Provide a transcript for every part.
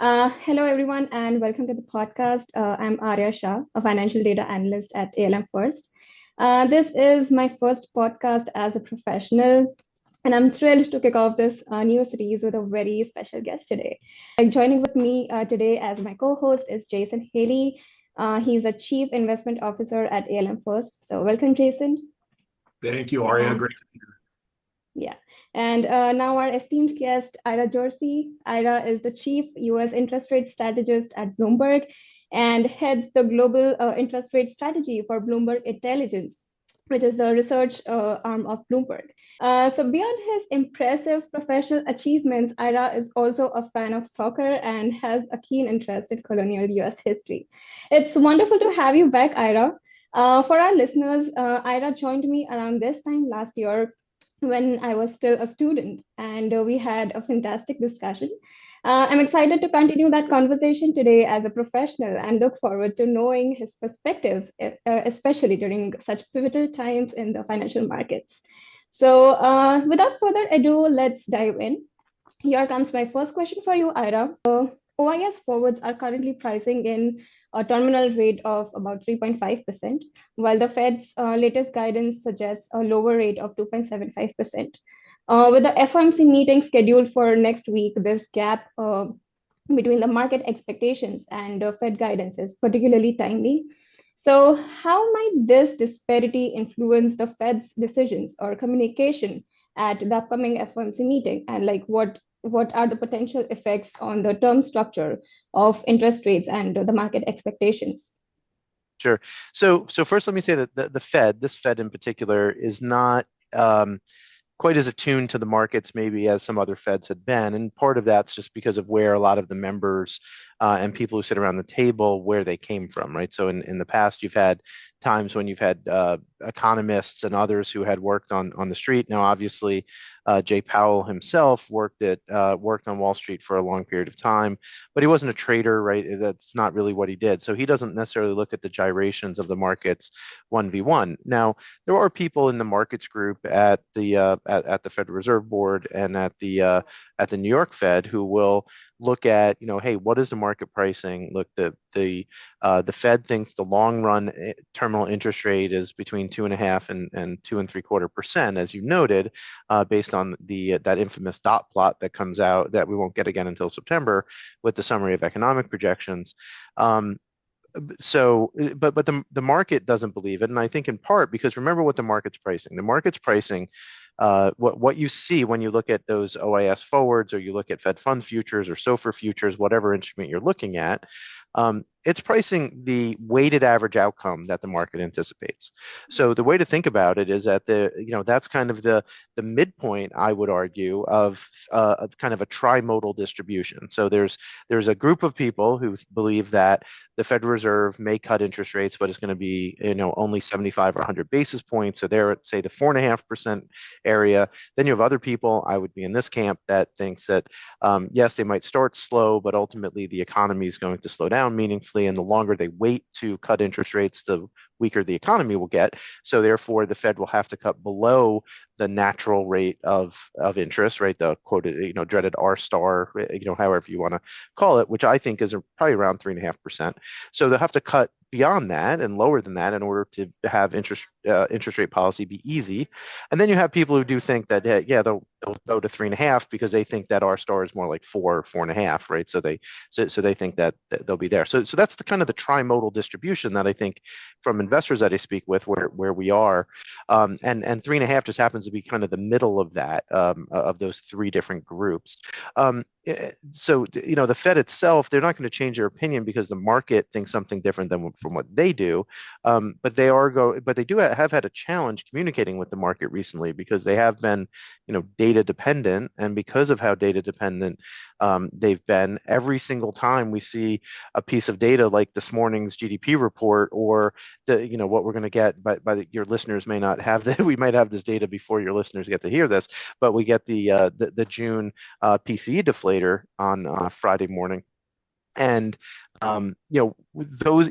Hello, everyone, and welcome to the podcast. I'm Arya Shah, a financial data analyst at ALM First. This is my first podcast as a professional, and I'm thrilled to kick off this new series with a very special guest today. Joining with me today as my co host is Jason Haley. He's a Chief Investment Officer at ALM First. So, welcome, Jason. Thank you, Arya. Great to be here. Yeah. And now our esteemed guest, Ira Jersey. Ira is the Chief US Interest Rate Strategist at Bloomberg and heads the global interest rate strategy for Bloomberg Intelligence, which is the research arm of Bloomberg. So beyond his impressive professional achievements, Ira is also a fan of soccer and has a keen interest in colonial US history. It's wonderful to have you back, Ira. For our listeners, Ira joined me around this time last year when I was still a student, and we had a fantastic discussion. I'm excited to continue that conversation today as a professional and look forward to knowing his perspectives, especially during such pivotal times in the financial markets. So, without further ado, let's dive in. Here comes my first question for you, Ira. OIS forwards are currently pricing in a terminal rate of about 3.5%, while the Fed's latest guidance suggests a lower rate of 2.75%. With the FOMC meeting scheduled for next week, this gap between the market expectations and Fed guidance is particularly timely. So, how might this disparity influence the Fed's decisions or communication at the upcoming FOMC meeting? And what are the potential effects on the term structure of interest rates and the market expectations? Sure. So first, let me say that the Fed, this Fed in particular, is not quite as attuned to the markets maybe as some other Feds had been, and part of that's just because of where a lot of the members and people who sit around the table, where they came from, right? So in the past, you've had times when you've had economists and others who had worked on the street. Now, obviously, Jay Powell himself worked on Wall Street for a long period of time, but he wasn't a trader, right? That's not really what he did. So he doesn't necessarily look at the gyrations of the markets 1v1. Now, there are people in the markets group at the Federal Reserve Board and at the New York Fed who will look at, hey, what is the market pricing? Look, the Fed thinks the long run terminal interest rate is between 2.5% and 2.75%, as you noted, based on that infamous dot plot that comes out that we won't get again until September with the summary of economic projections. But the market doesn't believe it, and I think in part because remember what the market's pricing. The market's pricing what you see when you look at those OIS forwards or you look at Fed Funds futures or SOFR futures, whatever instrument you're looking at, it's pricing the weighted average outcome that the market anticipates. So the way to think about it is that that's kind of the midpoint, I would argue, of kind of a trimodal distribution. So there's a group of people who believe that the Federal Reserve may cut interest rates, but it's going to be only 75 or 100 basis points. So they're at, say, the 4.5% area. Then you have other people, I would be in this camp, that thinks that yes, they might start slow, but ultimately the economy is going to slow down meaningfully, and the longer they wait to cut interest rates, the weaker the economy will get. So therefore, the Fed will have to cut below the natural rate of interest, right? The quoted, dreaded R star, however you want to call it, which I think is probably around 3.5%. So they'll have to cut beyond that and lower than that in order to have interest rate policy be easy. And then you have people who do think that they'll go to 3.5 because they think that R star is more like 4.5, right? So they think that they'll be there. So that's the kind of the trimodal distribution that I think from investors that I speak with where we are, and 3.5 just happens to be kind of the middle of that of those three different groups. So the Fed itself, they're not going to change their opinion because the market thinks something different from what they do, but they do have had a challenge communicating with the market recently because they have been data dependent, and because of how data dependent they've been, every single time we see a piece of data like this morning's GDP report or what we're going to get, but your listeners may not have that. We might have this data before your listeners get to hear this, but we get the June PCE deflator on Friday morning. And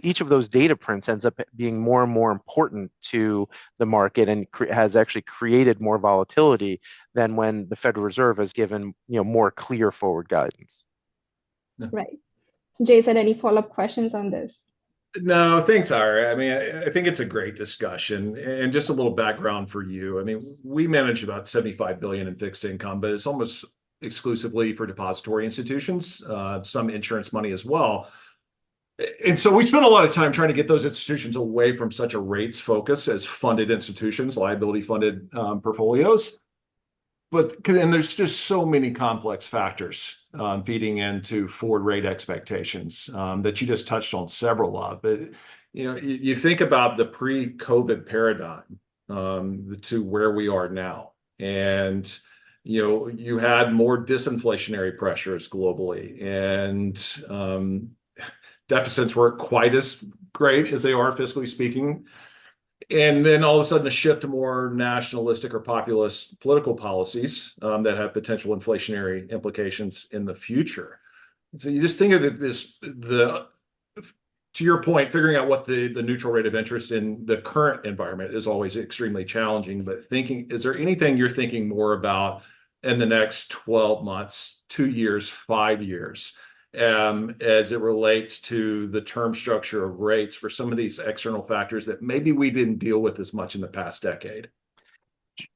each of those data prints ends up being more and more important to the market and has actually created more volatility than when the Federal Reserve has given more clear forward guidance. Right. Jason, any follow-up questions on this? No, thanks, Ira. I mean, I think it's a great discussion. And just a little background for you. I mean, we manage about 75 billion in fixed income, but it's almost exclusively for depository institutions, some insurance money as well. And so we spend a lot of time trying to get those institutions away from such a rates focus as funded institutions, liability funded portfolios. And there's just so many complex factors feeding into forward rate expectations that you just touched on several of. But you think about the pre-COVID paradigm to where we are now, and you had more disinflationary pressures globally, and deficits weren't quite as great as they are fiscally speaking. And then all of a sudden, a shift to more nationalistic or populist political policies that have potential inflationary implications in the future. So you just think of this, to your point, figuring out what the neutral rate of interest in the current environment is always extremely challenging. But is there anything you're thinking more about in the next 12 months, 2 years, 5 years? As it relates to the term structure of rates for some of these external factors that maybe we didn't deal with as much in the past decade.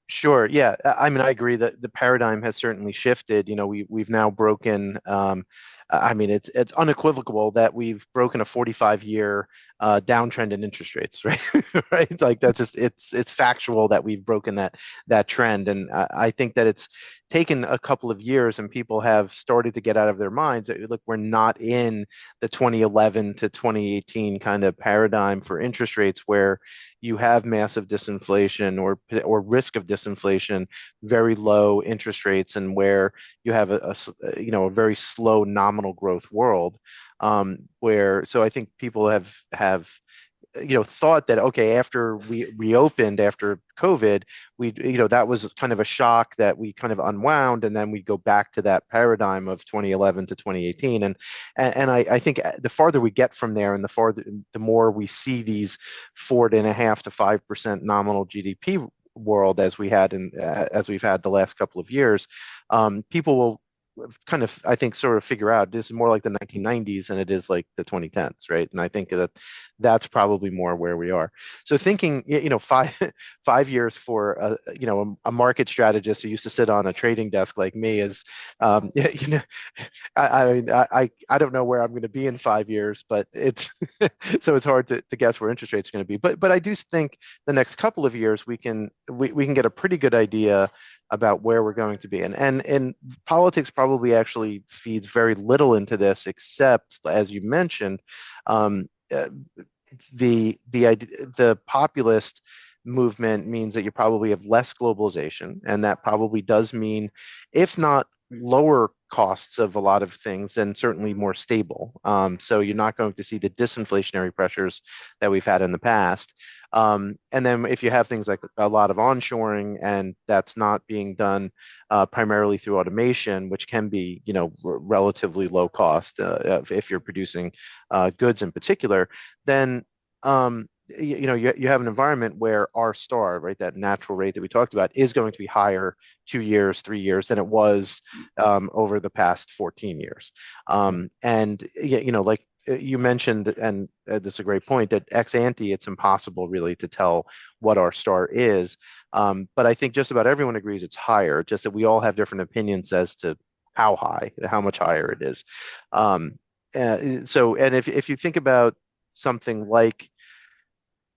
Sure. Yeah. I mean, I agree that the paradigm has certainly shifted. We've now broken. I mean, it's unequivocal that we've broken a 45-year downtrend in interest rates, right? Right. Like that's just it's factual that we've broken that trend, and I think that it's taken a couple of years, and people have started to get out of their minds that look, we're not in the 2011 to 2018 kind of paradigm for interest rates where you have massive disinflation or risk of disinflation, very low interest rates, and where you have a very slow nominal growth world, so I think people have thought that, okay, after we reopened after COVID, that was kind of a shock that we kind of unwound, and then we go back to that paradigm of 2011 to 2018. And I think the farther we get from there, and the more we see these 4.5% to 5% nominal GDP world as we've had the last couple of years, people will kind of, I think, sort of figure out this is more like the 1990s than it is like the 2010s, right? And I think that's probably more where we are. So thinking, 5 years for a market strategist who used to sit on a trading desk like me is, I don't know where I'm going to be in 5 years, but it's so it's hard to guess where interest rates are going to be. But I do think the next couple of years we can get a pretty good idea about where we're going to be. And politics probably actually feeds very little into this, except, as you mentioned, the populist movement means that you probably have less globalization, and that probably does mean, if not lower costs of a lot of things, and certainly more stable. So you're not going to see the disinflationary pressures that we've had in the past. And then if you have things like a lot of onshoring, and that's not being done primarily through automation, which can be, relatively low cost if you're producing goods in particular, then you have an environment where our star, right, that natural rate that we talked about, is going to be higher 2 years, 3 years than it was over the past 14 years. And like you mentioned, and this is a great point, that ex ante, it's impossible really to tell what our star is. But I think just about everyone agrees it's higher, just that we all have different opinions as to how much higher it is. And if you think about something like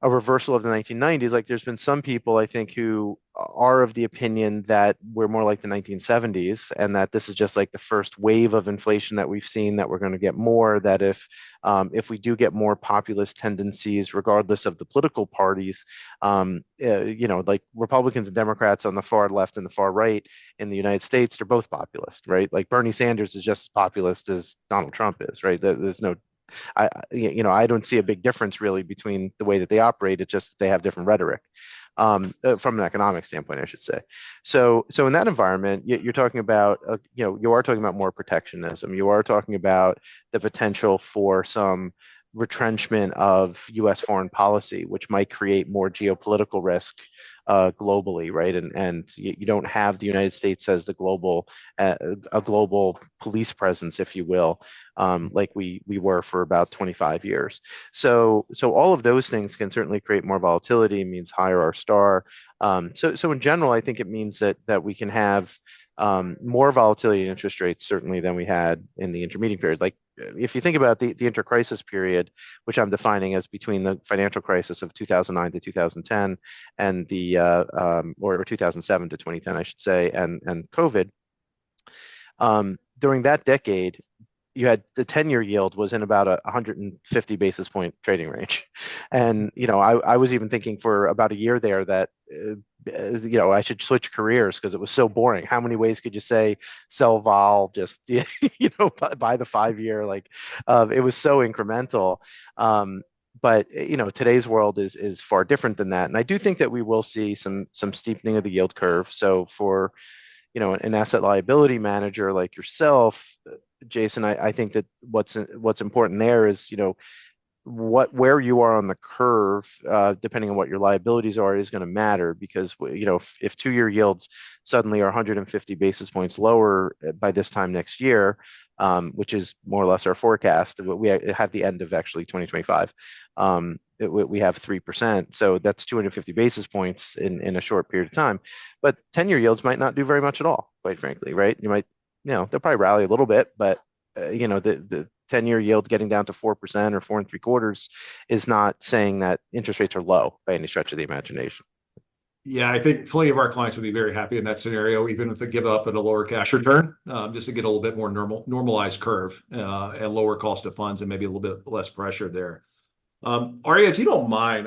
a reversal of the 1990s, like there's been some people, I think, who are of the opinion that we're more like the 1970s, and that this is just like the first wave of inflation that we've seen, that we're going to get more, that if we do get more populist tendencies, regardless of the political parties, like Republicans and Democrats on the far left and the far right in the United States, they're both populist, right? Like Bernie Sanders is just as populist as Donald Trump is, right? There's no I don't see a big difference really between the way that they operate. It's just that they have different rhetoric from an economic standpoint, I should say. So in that environment, you're talking about, you are talking about more protectionism. You are talking about the potential for some retrenchment of U.S. foreign policy, which might create more geopolitical risk globally, right? And you don't have the United States as the global a global police presence, if you will, like we were for about 25 years. So all of those things can certainly create more volatility. It means higher R star. So in general, I think it means that we can have more volatility in interest rates certainly than we had in the intermediate period. Like if you think about the inter-crisis period, which I'm defining as between the financial crisis of 2009 to 2010 and the or 2007 to 2010, I should say, and COVID. During that decade, you had the 10-year yield was in about a 150 basis point trading range. And, I was even thinking for about a year there that, I should switch careers because it was so boring. How many ways could you say sell vol, just, buy the 5-year? Like, it was so incremental. But today's world is far different than that. And I do think that we will see some steepening of the yield curve. So for an asset liability manager like yourself, Jason, I think that what's important there is, where you are on the curve, depending on what your liabilities are, is going to matter because, if 2-year yields suddenly are 150 basis points lower by this time next year, which is more or less our forecast, we have the end of actually 2025. We have 3%, so that's 250 basis points in a short period of time. But 10-year yields might not do very much at all, quite frankly, right? They'll probably rally a little bit, but the 10-year yield getting down to 4% or 4.75% is not saying that interest rates are low by any stretch of the imagination. Yeah, I think plenty of our clients would be very happy in that scenario, even if they give up at a lower cash return, just to get a little bit more normalized curve and lower cost of funds and maybe a little bit less pressure there. Arya, if you don't mind,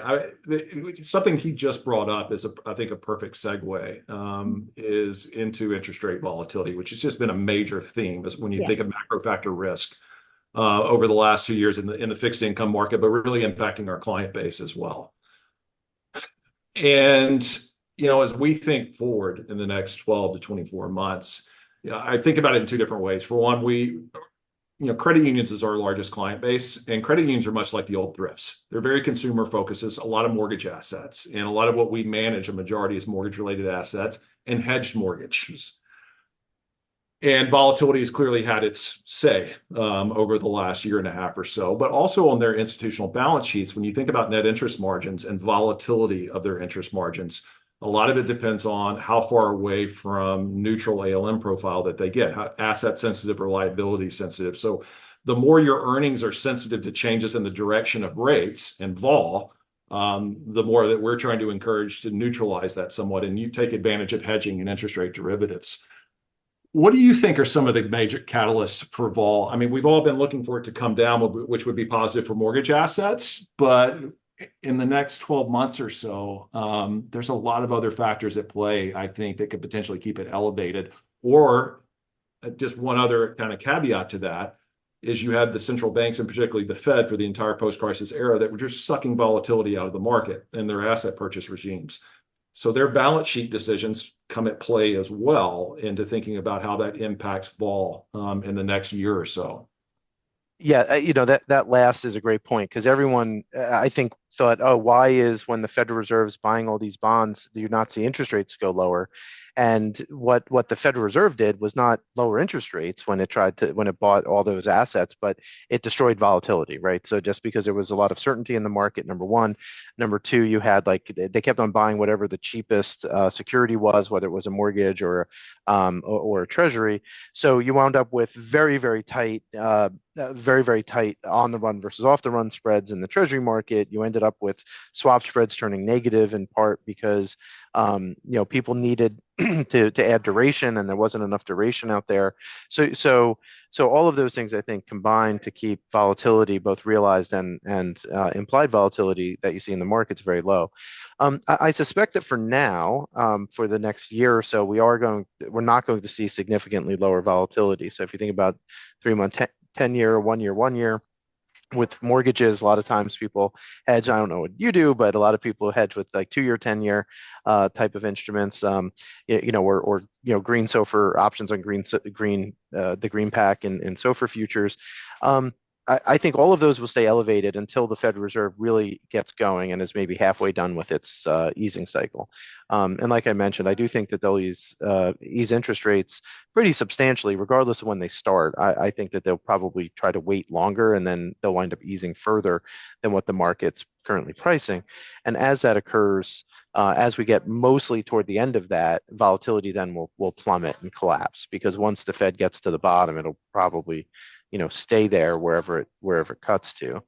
something he just brought up is, I think, a perfect segue is into interest rate volatility, which has just been a major theme when you think of macro factor risk over the last 2 years in the fixed income market, but really impacting our client base as well. And as we think forward in the next 12 to 24 months, I think about it in two different ways. For one, credit unions is our largest client base, and credit unions are much like the old thrifts. They're very consumer focused, a lot of mortgage assets, and a lot of what we manage, a majority is mortgage related assets and hedged mortgages. And volatility has clearly had its say over the last year and a half or so, but also on their institutional balance sheets. When you think about net interest margins and volatility of their interest margins, a lot of it depends on how far away from neutral ALM profile that they get, how asset sensitive or liability sensitive. So the more your earnings are sensitive to changes in the direction of rates and vol, the more that we're trying to encourage to neutralize that somewhat, and you take advantage of hedging and interest rate derivatives. What do you think are some of the major catalysts for vol? I mean, we've all been looking for it to come down, which would be positive for mortgage assets, but in the next 12 months or so, there's a lot of other factors at play, I think, that could potentially keep it elevated. Or just one other kind of caveat to that is you had the central banks, and particularly the Fed for the entire post-crisis era, that were just sucking volatility out of the market and their asset purchase regimes. So their balance sheet decisions come at play as well into thinking about how that impacts vol in the next year or so. Yeah, that last is a great point because everyone, I think, thought, oh, why is when the Federal Reserve is buying all these bonds, do you not see interest rates go lower? And what the Federal Reserve did was not lower interest rates when it bought all those assets, but it destroyed volatility, right? So just because there was a lot of certainty in the market, number one. Number two, you had they kept on buying whatever the cheapest security was, whether it was a mortgage or a treasury. So you wound up with very, very tight on the run versus off the run spreads in the treasury market. You ended up with swap spreads turning negative in part because people needed to add duration and there wasn't enough duration out there. So all of those things, I think, combined to keep volatility, both realized and implied volatility that you see in the markets, very low. I suspect that for now, for the next year or so, we're not going to see significantly lower volatility. So if you think about 3-month, 10-year, 1 year, with mortgages, a lot of times people hedge. I don't know what you do, but a lot of people hedge with 2-year, 10-year type of instruments, or green SOFR options on the green pack and SOFR futures. I think all of those will stay elevated until the Federal Reserve really gets going and is maybe halfway done with its easing cycle. And like I mentioned, I do think that they'll ease interest rates pretty substantially, regardless of when they start. I think that they'll probably try to wait longer, and then they'll wind up easing further than what the market's currently pricing. And as that occurs, as we get mostly toward the end of that, volatility then will plummet and collapse, because once the Fed gets to the bottom, it'll probably stay there wherever it cuts to.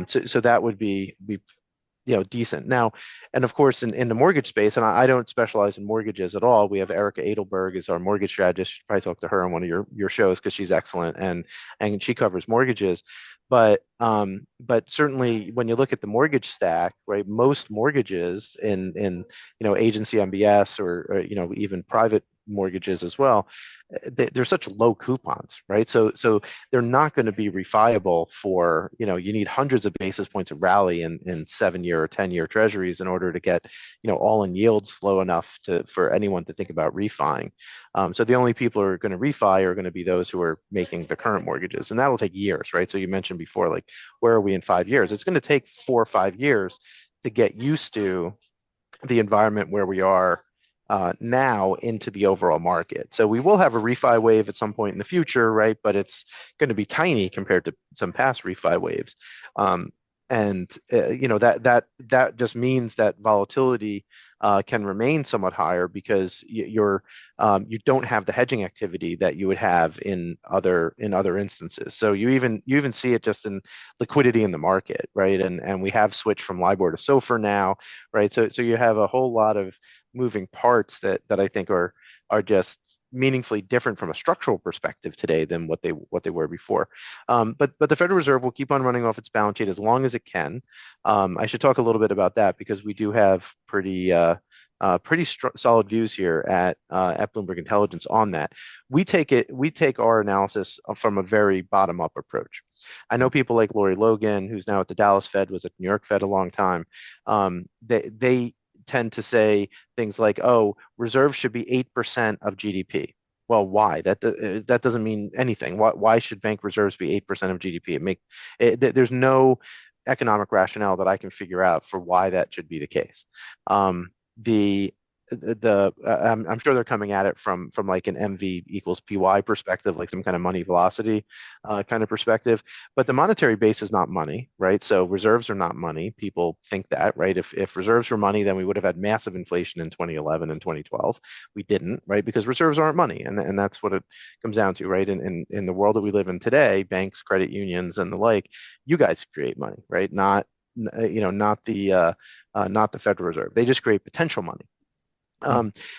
So that would be decent. Now, and of course, in the mortgage space, and I don't specialize in mortgages at all. We have Erica Edelberg is our mortgage strategist. You should probably talk to her on one of your shows, because she's excellent and she covers mortgages. But certainly when you look at the mortgage stack, right, most mortgages in agency MBS or even private mortgages as well, they're such low coupons, right? So they're not going to be refiable for, you need hundreds of basis points of rally in 7-year or 10-year treasuries in order to get, all in yields low enough for anyone to think about refining. So the only people who are going to refi are going to be those who are making the current mortgages, and that'll take years, right? So you mentioned before, like, where are we in 5 years? It's going to take 4 or 5 years to get used to the environment where we are now into the overall market. So we will have a refi wave at some point in the future, right? But it's going to be tiny compared to some past refi waves. That just means that volatility can remain somewhat higher, because you don't have the hedging activity that you would have in other instances. So you even see it just in liquidity in the market, right? And we have switched from LIBOR to SOFR now, right? So you have a whole lot of moving parts that I think are just meaningfully different from a structural perspective today than what they were before. But the Federal Reserve will keep on running off its balance sheet as long as it can. I should talk a little bit about that, because we do have pretty solid views here at Bloomberg Intelligence on that. We take our analysis from a very bottom-up approach. I know people like Lori Logan, who's now at the Dallas Fed, was at New York Fed a long time. They tend to say things like, "Oh, reserves should be 8% of GDP." Well, why? That doesn't mean anything. Why should bank reserves be 8% of GDP? There's no economic rationale that I can figure out for why that should be the case. I'm sure they're coming at it from like an MV equals PY perspective, like some kind of money velocity kind of perspective. But the monetary base is not money, right? So reserves are not money. People think that, right? If reserves were money, then we would have had massive inflation in 2011 and 2012. We didn't, right? Because reserves aren't money, and that's what it comes down to, right? In the world that we live in today, banks, credit unions, and the like, you guys create money, right? Not the Federal Reserve. They just create potential money.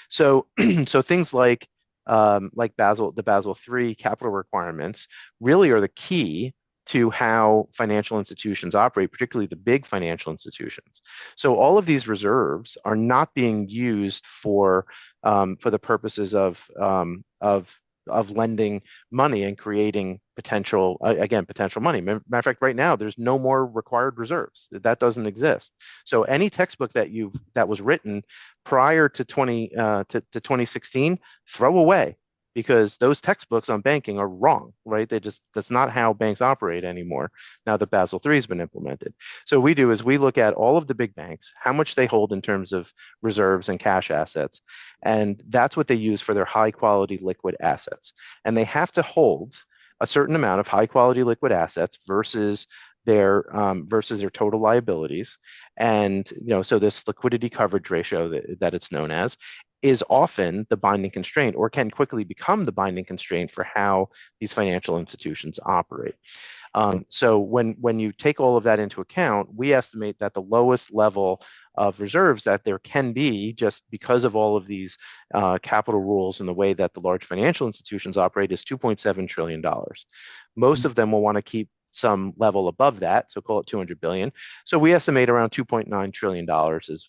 So things like the Basel III capital requirements really are the key to how financial institutions operate, particularly the big financial institutions. So all of these reserves are not being used for the purposes of lending money and creating potential money. Matter of fact, right now there's no more required reserves. That doesn't exist. So any textbook that was written prior to 2016, throw away, because those textbooks on banking are wrong, right? That's not how banks operate anymore now that Basel III has been implemented. So what we do is we look at all of the big banks, how much they hold in terms of reserves and cash assets, and that's what they use for their high quality liquid assets. And they have to hold a certain amount of high quality liquid assets versus their total liabilities. And so this liquidity coverage ratio that it's known as is often the binding constraint, or can quickly become the binding constraint for how these financial institutions operate. So when you take all of that into account, we estimate that the lowest level of reserves that there can be, just because of all of these capital rules and the way that the large financial institutions operate, is $2.7 trillion. Most of them will want to keep some level above that, so call it 200 billion. So we estimate around $2.9 trillion is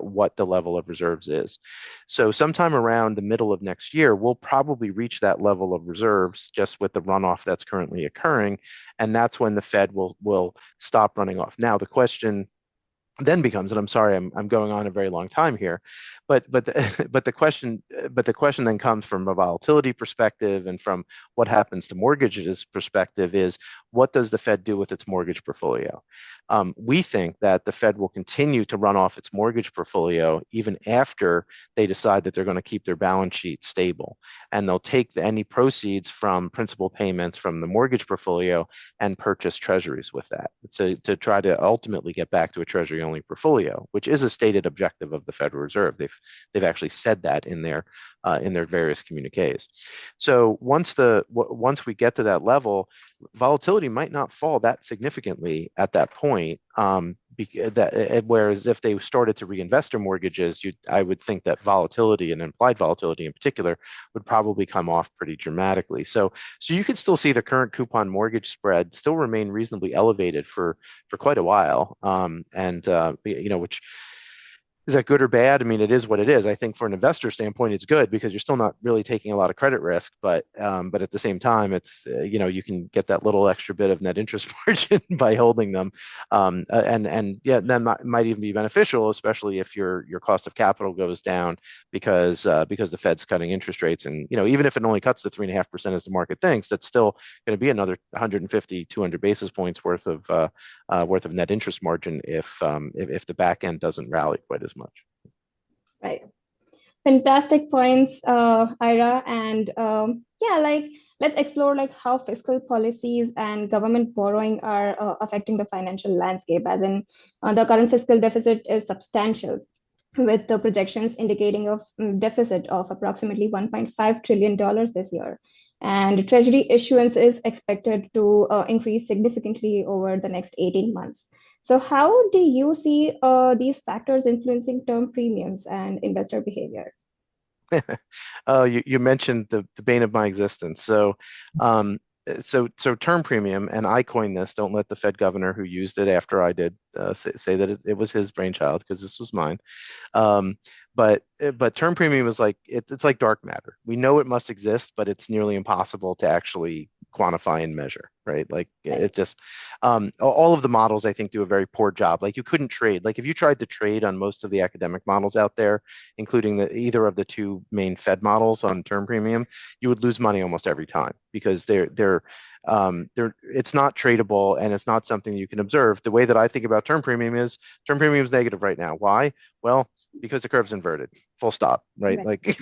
what the level of reserves is. So sometime around the middle of next year, we'll probably reach that level of reserves, just with the runoff that's currently occurring, and that's when the Fed will stop running off. Now the question then becomes, and I'm sorry, I'm going on a very long time here, but the, but the question then comes from a volatility perspective and from what happens to mortgages perspective is what does the Fed do with its mortgage portfolio? We think that the Fed will continue to run off its mortgage portfolio even after they decide that they're going to keep their balance sheet stable, and they'll take any proceeds from principal payments from the mortgage portfolio and purchase treasuries with that to try to ultimately get back to a treasury only portfolio, which is a stated objective of the Federal Reserve. They've actually said that in their various communiques. So once we get to that level, volatility might not fall that significantly at that point. Whereas if they started to reinvest their mortgages, I would think that volatility and implied volatility in particular would probably come off pretty dramatically. So you could still see the current coupon mortgage spread still remain reasonably elevated for quite a while, which is that good or bad? I mean, it is what it is. I think for an investor standpoint, it's good because you're still not really taking a lot of credit risk, but at the same time, it's you can get that little extra bit of net interest margin by holding them, and yeah, that might even be beneficial, especially if your cost of capital goes down because the Fed's cutting interest rates, and even if it only cuts to 3.5% as the market thinks, that's still going to be another 150, 200 basis points worth of net interest margin if the back end doesn't rally quite as much. Right. Fantastic points, Ira. And yeah, let's explore how fiscal policies and government borrowing are affecting the financial landscape. As in, the current fiscal deficit is substantial, with the projections indicating a deficit of approximately $1.5 trillion this year. And Treasury issuance is expected to increase significantly over the next 18 months. So how do you see these factors influencing term premiums and investor behavior? Oh, you mentioned the bane of my existence. So term premium, and I coined this. Don't let the Fed governor who used it after I did say that it was his brainchild, because this was mine. Um, but term premium is like it's like dark matter. We know it must exist, but it's nearly impossible to actually quantify and measure, right? Like it just all of the models I think do a very poor job. Like you couldn't trade. Like if you tried to trade on most of the academic models out there, including either of the two main Fed models on term premium, you would lose money almost every time because it's not tradable and it's not something you can observe. The way that I think about term premium is negative right now. Why? Well, because the curve's inverted, full stop, right? Like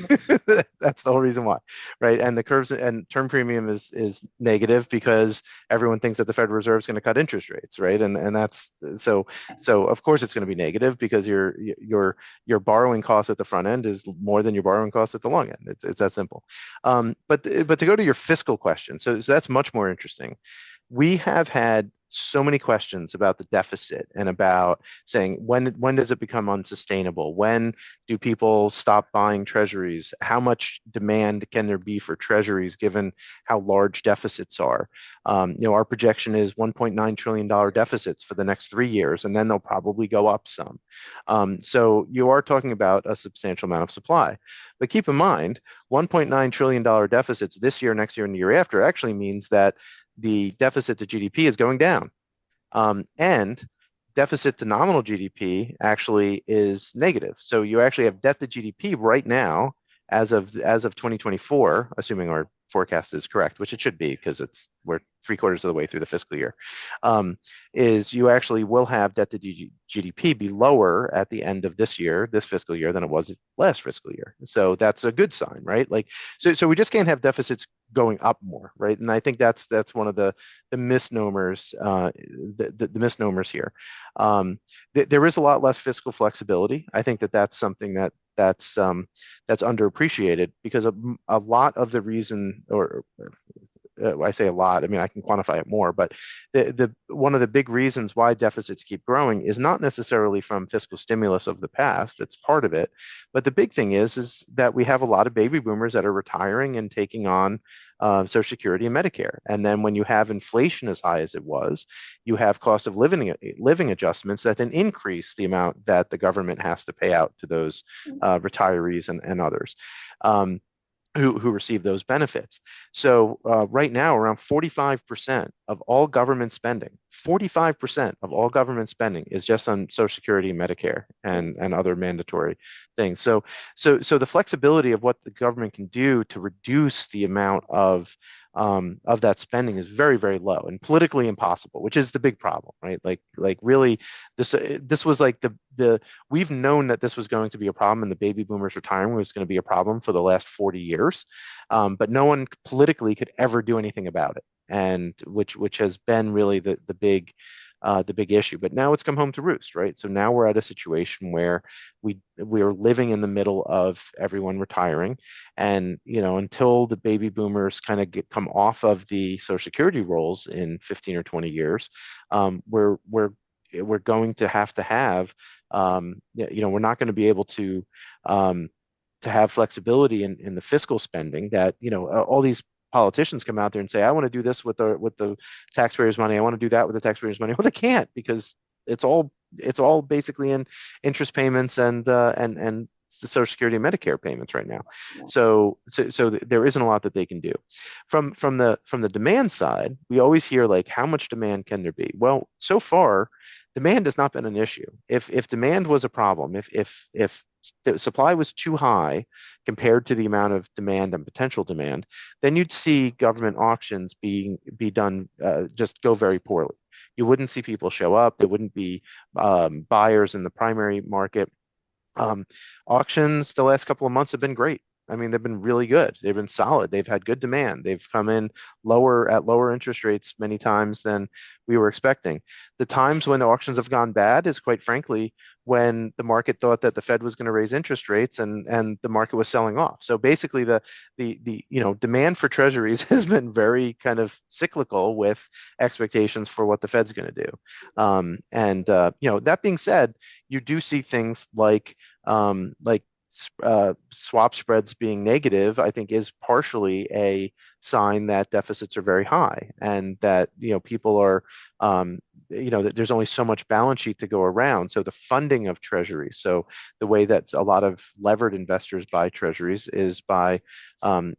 that's the whole reason why, right? And the curves and term premium is negative because everyone thinks that the Federal Reserve is going to cut interest rates, right? And that's so of course it's going to be negative because your borrowing cost at the front end is more than your borrowing cost at the long end. It's that simple. But to go to your fiscal question, so that's much more interesting. We have had so many questions about the deficit and about saying when does it become unsustainable? When do people stop buying treasuries? How much demand can there be for treasuries given how large deficits are? Our projection is $1.9 trillion deficits for the next 3 years, and then they'll probably go up some. So you are talking about a substantial amount of supply. But keep in mind, $1.9 trillion deficits this year, next year, and the year after actually means that the deficit to GDP is going down. And deficit to nominal GDP actually is negative. So you actually have debt to GDP right now as of 2024, assuming our forecast is correct, which it should be because we're 3/4 of the way through the fiscal year, is you actually will have debt to GDP be lower at the end of this fiscal year, than it was last fiscal year. So that's a good sign, right? Like, so we just can't have deficits going up more, right? And I think that's one of the misnomers, the misnomers here. There is a lot less fiscal flexibility. I think that's something that's underappreciated because a lot of the reason, or I say a lot, I mean, I can quantify it more, but one of the big reasons why deficits keep growing is not necessarily from fiscal stimulus of the past. It's part of it. But the big thing is that we have a lot of baby boomers that are retiring and taking on Social Security and Medicare. And then when you have inflation as high as it was, you have cost of living adjustments that then increase the amount that the government has to pay out to those retirees and others. who receive those benefits. So right now, around 45% of all government spending, 45% of all government spending is just on Social Security, Medicare, and other mandatory things. So the flexibility of what the government can do to reduce the amount of that spending is very, very low and politically impossible, which is the big problem, right? Like really, this was like the we've known that this was going to be a problem and the baby boomers retiring was going to be a problem for the last 40 years. But no one politically could ever do anything about it. And which has been really the big issue. But now it's come home to roost, right? So now we're at a situation where we are living in the middle of everyone retiring, and until the baby boomers kind of come off of the Social Security rolls in 15 or 20 years, we're going to have we're not going to be able to have flexibility in the fiscal spending that all these politicians come out there and say, I want to do this with the taxpayers' money. I want to do that with the taxpayers' money. Well, they can't, because it's all basically in interest payments and the Social Security and Medicare payments right now. So there isn't a lot that they can do. From the demand side, we always hear like, how much demand can there be? Well, so far, demand has not been an issue. If demand was a problem, if the supply was too high compared to the amount of demand and potential demand, then you'd see government auctions be done just go very poorly. You wouldn't see people show up. There wouldn't be buyers in the primary market. Um, Auctions the last couple of months have been great. I mean, they've been really good. They've been solid. They've had good demand. They've come in lower interest rates many times than we were expecting. The times when auctions have gone bad is, quite frankly, when the market thought that the Fed was going to raise interest rates and the market was selling off. So basically, the demand for treasuries has been very kind of cyclical with expectations for what the Fed's going to do. That being said, you do see things like swap spreads being negative, I think, is partially a sign that deficits are very high, and that people are that there's only so much balance sheet to go around. So the funding of treasuries, so the way that a lot of levered investors buy treasuries is by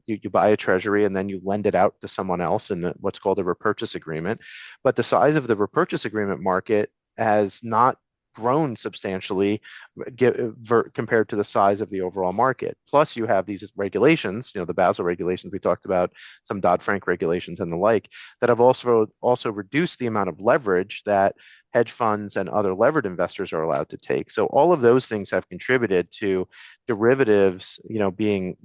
you buy a treasury and then you lend it out to someone else in what's called a repurchase agreement. But the size of the repurchase agreement market has not grown substantially compared to the size of the overall market. Plus, you have these regulations, the Basel regulations we talked about, some Dodd-Frank regulations and the like, that have also reduced the amount of leverage that hedge funds and other levered investors are allowed to take. So all of those things have contributed to derivatives, being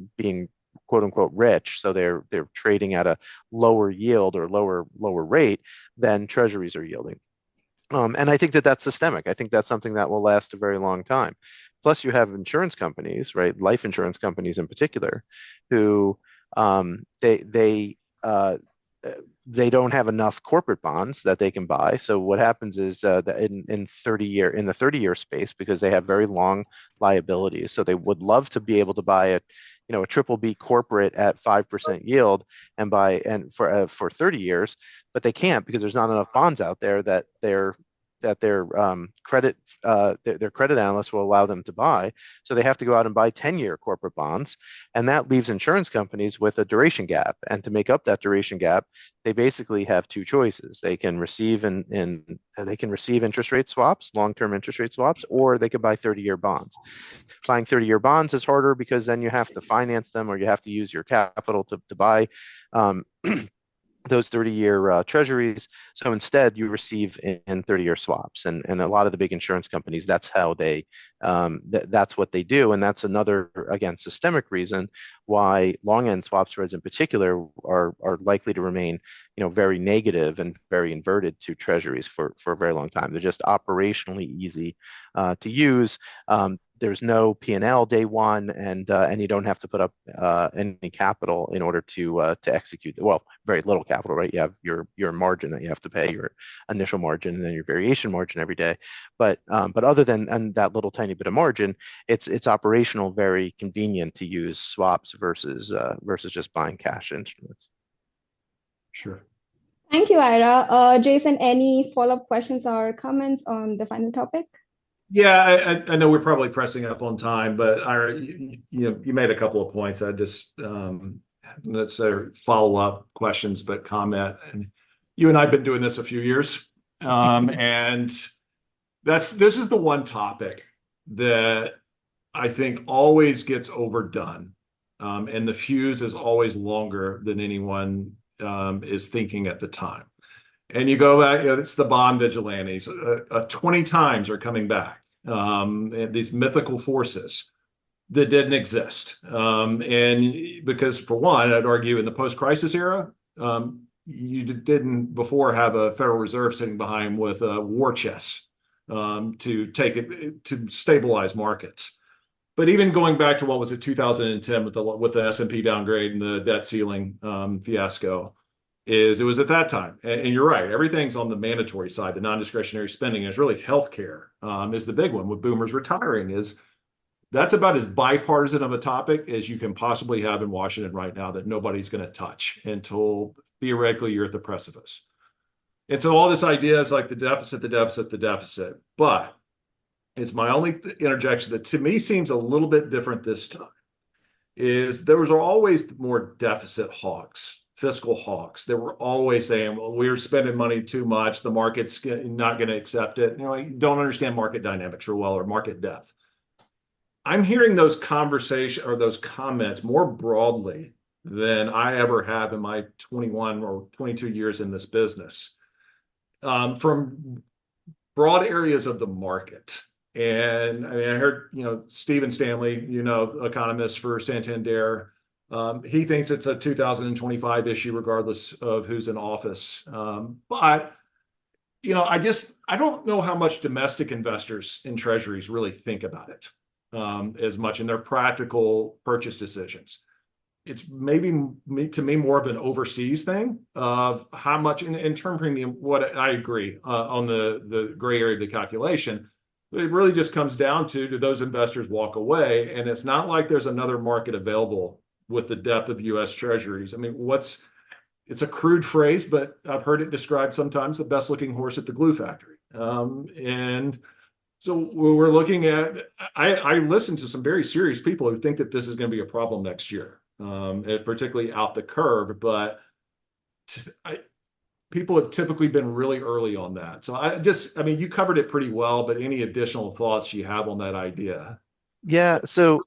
quote unquote rich. So they're trading at a lower yield or lower rate than treasuries are yielding. And I think that that's systemic. I think that's something that will last a very long time. Plus, you have insurance companies, right? Life insurance companies in particular, who they don't have enough corporate bonds that they can buy. So what happens is that in the 30-year space, because they have very long liabilities, so they would love to be able to buy a triple B corporate at 5% yield and for 30 years, but they can't, because there's not enough bonds out there that their credit analysts will allow them to buy. So they have to go out and buy 10-year corporate bonds, and that leaves insurance companies with a duration gap. And to make up that duration gap, they basically have two choices. They can receive interest rate swaps, long-term interest rate swaps, or they could buy 30-year bonds. Buying 30-year bonds is harder, because then you have to finance them, or you have to use your capital to buy those 30-year treasuries. So instead, you receive in 30-year swaps, and a lot of the big insurance companies, that's how that's what they do. And that's another, again, systemic reason why long end swap spreads in particular are likely to remain very negative and very inverted to treasuries for a very long time. They're just operationally easy to use. There's no P&L day one, and you don't have to put up any capital in order to execute. Well, very little capital, right? You have your margin that you have to pay, your initial margin, and then your variation margin every day. But other than that little tiny bit of margin, it's operational, very convenient to use swaps versus just buying cash instruments. Sure. Thank you, Ira. Jason, any follow-up questions or comments on the final topic? Yeah, I know we're probably pressing up on time, but you made a couple of points. I just let's say follow up questions, but comment. And you and I've been doing this a few years, and this is the one topic that I think always gets overdone, and the fuse is always longer than anyone is thinking at the time. And you go back, it's the bond vigilantes. 20 times are coming back. And these mythical forces that didn't exist. And because, for one, I'd argue in the post-crisis era, you didn't before have a Federal Reserve sitting behind with a war chest to take it to stabilize markets. But even going back to what was it 2010 with the S&P downgrade and the debt ceiling fiasco, it was at that time. And you're right, everything's on the mandatory side, the non-discretionary spending. Is really healthcare is the big one with boomers retiring. That's about as bipartisan of a topic as you can possibly have in Washington right now that nobody's going to touch until theoretically you're at the precipice. And so all this idea is like the deficit, the deficit, the deficit. But it's my only interjection that to me seems a little bit different this time is there was always more deficit hawks, fiscal hawks. They were always saying, well, we're spending money too much. The market's not going to accept it. You don't understand market dynamics real well or market depth. I'm hearing those conversations or those comments more broadly than I ever have in my 21 or 22 years in this business from broad areas of the market. And I mean, I heard, Stephen Stanley, economist for Santander, he thinks it's a 2025 issue, regardless of who's in office. But, I don't know how much domestic investors in treasuries really think about it as much in their practical purchase decisions. It's maybe to me more of an overseas thing of how much in term premium. What I agree on the gray area of the calculation. It really just comes down to do those investors walk away? And it's not like there's another market available with the depth of U.S. Treasuries. I mean, it's a crude phrase, but I've heard it described sometimes the best looking horse at the glue factory. And so we're looking at, I listen to some very serious people who think that this is going to be a problem next year, particularly out the curve. But people have typically been really early on that. So I mean, you covered it pretty well, but any additional thoughts you have on that idea? Yeah, so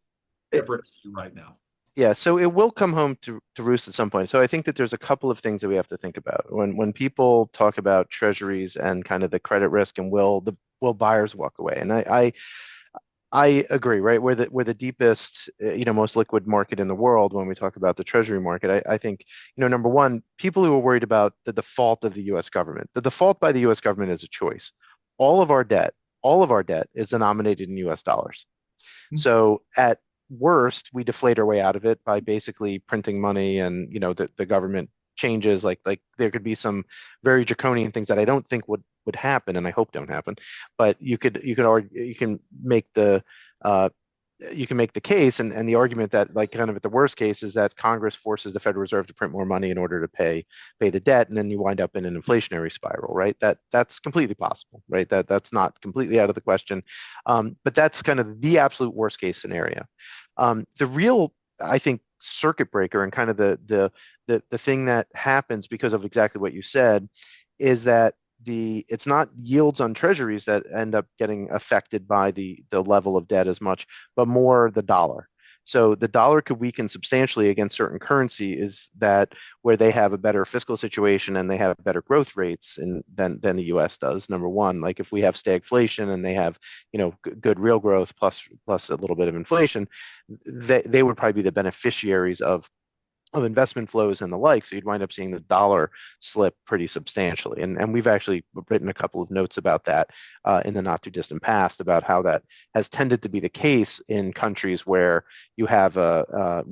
Different right now. yeah, so it will come home to roost at some point. So I think that there's a couple of things that we have to think about when people talk about treasuries and kind of the credit risk and will buyers walk away? And I agree, right? We're the deepest, most liquid market in the world when we talk about the treasury market. I think, number one, people who are worried about the default of the U.S. government. The default by the U.S. government is a choice. All of our debt is denominated in U.S. dollars. So at worst, we deflate our way out of it by basically printing money, and the government changes. Like there could be some very draconian things that I don't think would happen, and I hope don't happen. But you can make the case and the argument that, like, kind of at the worst case is that Congress forces the Federal Reserve to print more money in order to pay the debt, and then you wind up in an inflationary spiral, right? That's completely possible, right? That's not completely out of the question, but that's kind of the absolute worst case scenario. The real, I think, circuit breaker and kind of the thing that happens because of exactly what you said is that it's not yields on treasuries that end up getting affected by the level of debt as much, but more the dollar. So the dollar could weaken substantially against certain currency is that where they have a better fiscal situation and they have better growth rates than the US does. Number one, like if we have stagflation and they have, good real growth plus a little bit of inflation, they would probably be the beneficiaries of investment flows and the like. So you'd wind up seeing the dollar slip pretty substantially. And we've actually written a couple of notes about that in the not too distant past about how that has tended to be the case in countries where you have all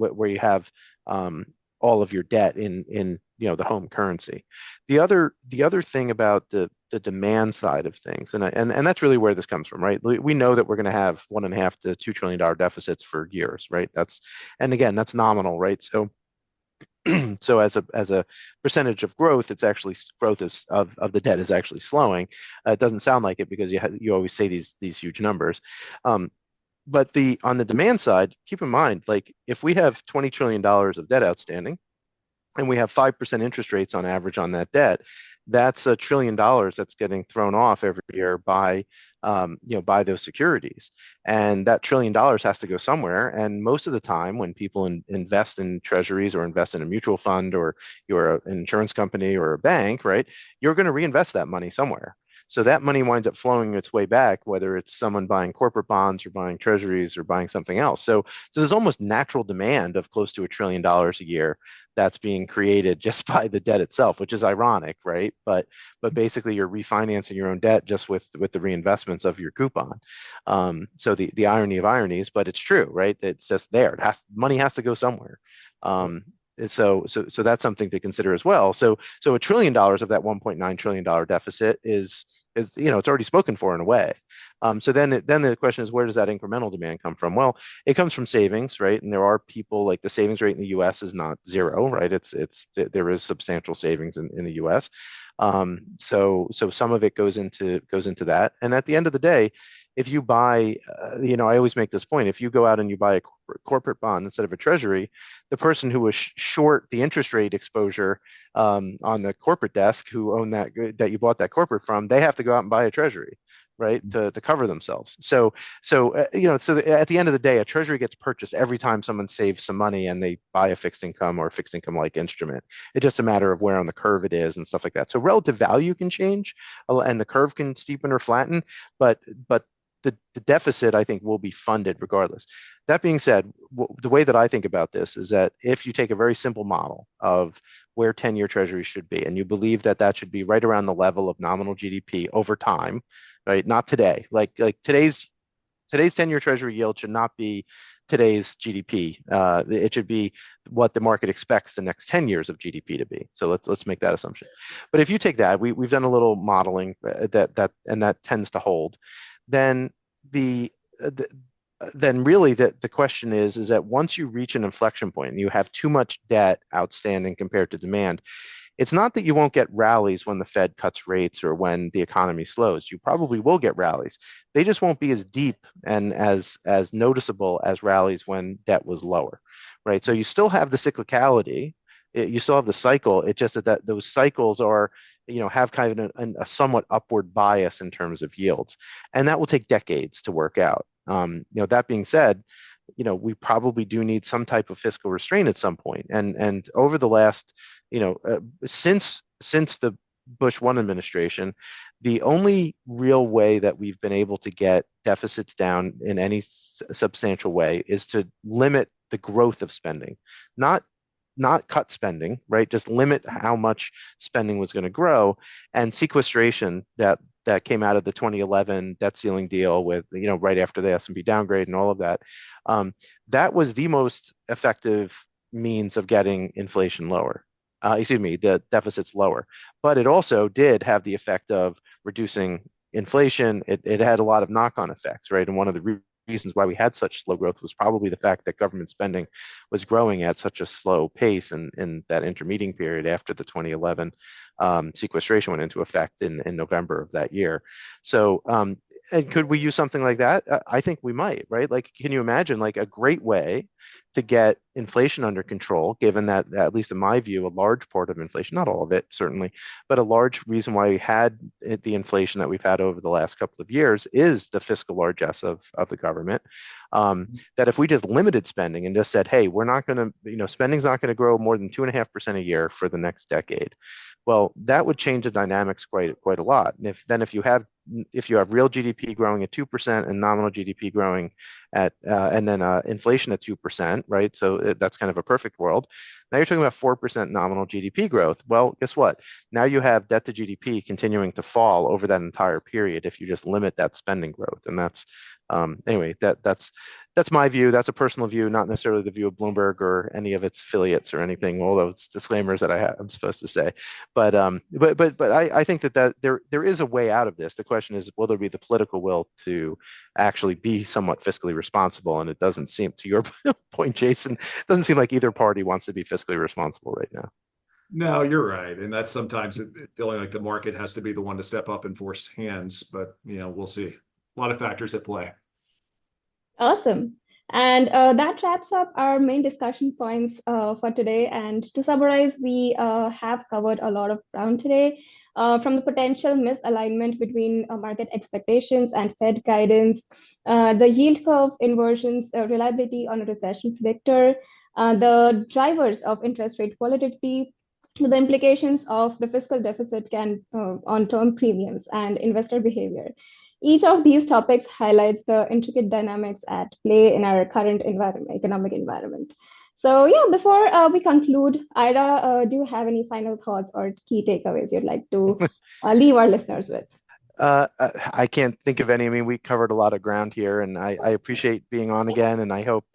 of your debt in the home currency. The other thing about the demand side of things, and that's really where this comes from, right? We know that we're going to have $1.5 to $2 trillion deficits for years, right? And again, that's nominal, right? So So as a percentage of growth, it's actually growth is of the debt is actually slowing. It doesn't sound like it because you always say these huge numbers. But on the demand side, keep in mind, like if we have $20 trillion of debt outstanding and we have 5% interest rates on average on that debt, that's $1 trillion that's getting thrown off every year by by those securities. And that $1 trillion has to go somewhere. And most of the time when people invest in treasuries or invest in a mutual fund, or you're an insurance company or a bank, right, you're going to reinvest that money somewhere. So that money winds up flowing its way back, whether it's someone buying corporate bonds or buying treasuries or buying something else. So there's almost natural demand of close to $1 trillion a year that's being created just by the debt itself, which is ironic, right? But basically you're refinancing your own debt just with the reinvestments of your coupon. So the irony of ironies, but it's true, right? It's just there. Money has to go somewhere. So that's something to consider as well. So $1 trillion of that $1.9 trillion deficit is it's already spoken for in a way. So then the question is, where does that incremental demand come from? Well, it comes from savings, right? And there are people, like the savings rate in the U.S. is not zero, right? There is substantial savings in the U.S. So some of it goes into that. And at the end of the day, if you buy, I always make this point, if you go out and you buy a corporate bond instead of a treasury, the person who was short the interest rate exposure on the corporate desk, who owned that you bought that corporate from, they have to go out and buy a treasury, right, to cover themselves. So at the end of the day, a treasury gets purchased every time someone saves some money and they buy a fixed income or fixed income like instrument. It's just a matter of where on the curve it is and stuff like that. So relative value can change, and the curve can steepen or flatten, but the deficit, I think, will be funded regardless. That being said, the way that I think about this is that if you take a very simple model of where 10-year treasuries should be, and you believe that should be right around the level of nominal GDP over time, right? Not today. Like today's 10-year treasury yield should not be today's GDP. It should be what the market expects the next 10 years of GDP to be. So let's make that assumption. But if you take that, we've done a little modeling that tends to hold. Then really the question is that once you reach an inflection point and you have too much debt outstanding compared to demand, it's not that you won't get rallies when the Fed cuts rates or when the economy slows. You probably will get rallies. They just won't be as deep and as noticeable as rallies when debt was lower, right? So you still have the cyclicality, you still have the cycle. It's just that those cycles are, have kind of a somewhat upward bias in terms of yields, and that will take decades to work out. That being said, we probably do need some type of fiscal restraint at some point. And over the last, since the Bush 1 administration, the only real way that we've been able to get deficits down in any substantial way is to limit the growth of spending, not cut spending, right? Just limit how much spending was going to grow. And sequestration that came out of the 2011 debt ceiling deal with, right after the S&P downgrade and all of that, that was the most effective means of getting inflation lower. The deficits lower. But it also did have the effect of reducing inflation. It had a lot of knock-on effects, right? And one of the reasons why we had such slow growth was probably the fact that government spending was growing at such a slow pace in that intermediate period after the 2011 sequestration went into effect in November of that year. So, and could we use something like that? I think we might, right? Like, can you imagine like a great way to get inflation under control, given that, at least in my view, a large part of inflation, not all of it, certainly, but a large reason why we had the inflation that we've had over the last couple of years is the fiscal largesse of the government. That if we just limited spending and just said, hey, we're not going to, spending's not going to grow more than 2.5% a year for the next decade. Well, that would change the dynamics quite a lot. And if you have real GDP growing at 2% and nominal GDP growing at and then inflation at 2%, right? So that's kind of a perfect world. Now you're talking about 4% nominal GDP growth. Well, guess what? Now you have debt to GDP continuing to fall over that entire period if you just limit that spending growth. And that's anyway, that's my view. That's a personal view, not necessarily the view of Bloomberg or any of its affiliates or anything, all those disclaimers that I'm supposed to say. But I think that there is a way out of this. The question is, will there be the political will to actually be somewhat fiscally responsible? And it doesn't seem, to your point, Jason, it doesn't seem like either party wants to be fiscally fiscally responsible right now. No, you're right. And that's sometimes feeling like the market has to be the one to step up and force hands. But, we'll see. A lot of factors at play. Awesome. And that wraps up our main discussion points for today. And to summarize, we have covered a lot of ground today, from the potential misalignment between market expectations and Fed guidance, the yield curve inversions, reliability on a recession predictor, the drivers of interest rate volatility, to the implications of the fiscal deficit can on term premiums and investor behavior. Each of these topics highlights the intricate dynamics at play in our current economic environment. So yeah, before we conclude, Ira, do you have any final thoughts or key takeaways you'd like to leave our listeners with? I can't think of any. I mean, we covered a lot of ground here, and I appreciate being on again. And I hope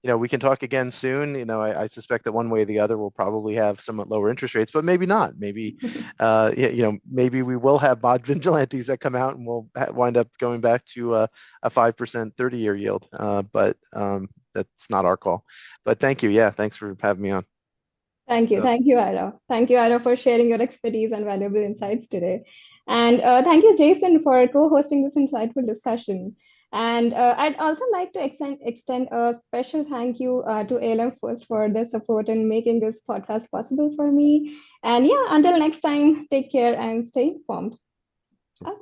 we can talk again soon. I suspect that one way or the other we'll probably have somewhat lower interest rates, but maybe not. Maybe maybe we will have mod vigilantes that come out, and we'll wind up going back to a 5% 30-year yield. But that's not our call. But thank you. Yeah, thanks for having me on. Thank you, Ira. Thank you, Ira, for sharing your expertise and valuable insights today. And thank you, Jason, for co-hosting this insightful discussion. And I'd also like to extend a special thank you to ALM First for their support in making this podcast possible for me. And yeah, until next time, take care and stay informed.